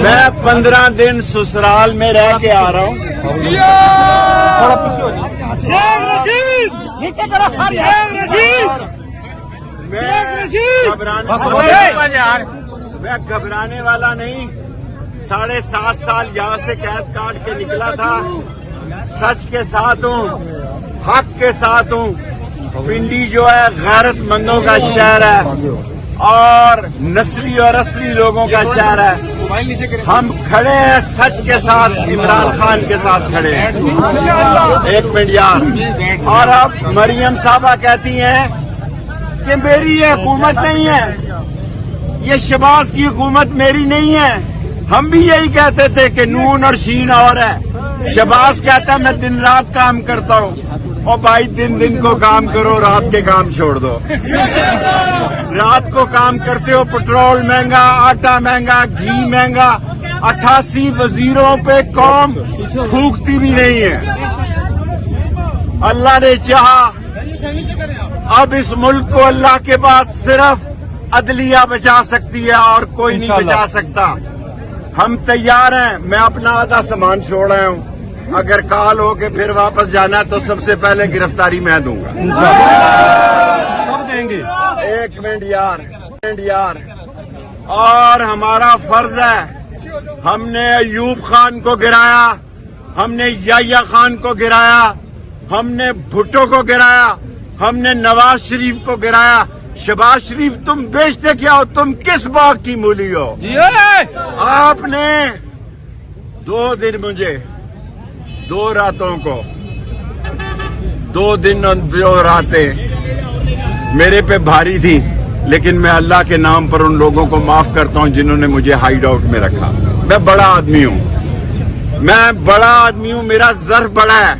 میں 15 دن سسرال میں رہ کے آ رہا ہوں. میں گھبرانے والا نہیں. 7.5 سال یہاں سے قید کاٹ کے نکلا تھا. سچ کے ساتھ ہوں, حق کے ساتھ ہوں. پنڈی جو ہے غیرت مندوں کا شہر ہے اور نسلی اور اصلی لوگوں کا شہر ہے. ہم کھڑے ہیں سچ کے ساتھ, عمران خان کے ساتھ کھڑے ہیں. 1 منٹ یار. اور اب مریم صاحبہ کہتی ہیں کہ میری یہ حکومت نہیں ہے, یہ شہباز کی حکومت میری نہیں ہے. ہم بھی یہی کہتے تھے کہ نون اور شین اور ہے. شہباز کہتا ہے میں دن رات کام کرتا ہوں. اور بھائی دن کو کام کرو, رات کے کام چھوڑ دو. رات کو کام کرتے ہو, پٹرول مہنگا, آٹا مہنگا, گھی مہنگا. 88 وزیروں پہ قوم پھونکتی بھی نہیں ہے. اللہ نے چاہا اب اس ملک کو اللہ کے بعد صرف عدلیہ بچا سکتی ہے اور کوئی نہیں بچا سکتا. ہم تیار ہیں. میں اپنا آدھا سامان چھوڑ رہا ہوں. اگر کال ہو کے پھر واپس جانا تو سب سے پہلے گرفتاری میں دوں گا. 1 منٹ یار. اور ہمارا فرض ہے, ہم نے ایوب خان کو گرایا, ہم نے یحییٰ خان کو گرایا, ہم نے بھٹو کو گرایا, ہم نے نواز شریف کو گرایا. شہباز شریف تم بیچتے کیا ہو؟ تم کس باغ کی مولی ہو؟ آپ نے 2 دن مجھے 2 راتوں کو 2 دن اور 2 راتیں میرے پہ بھاری تھی, لیکن میں اللہ کے نام پر ان لوگوں کو معاف کرتا ہوں جنہوں نے مجھے ہائیڈ آؤٹ میں رکھا. میں بڑا آدمی ہوں, میرا ظرف بڑا ہے.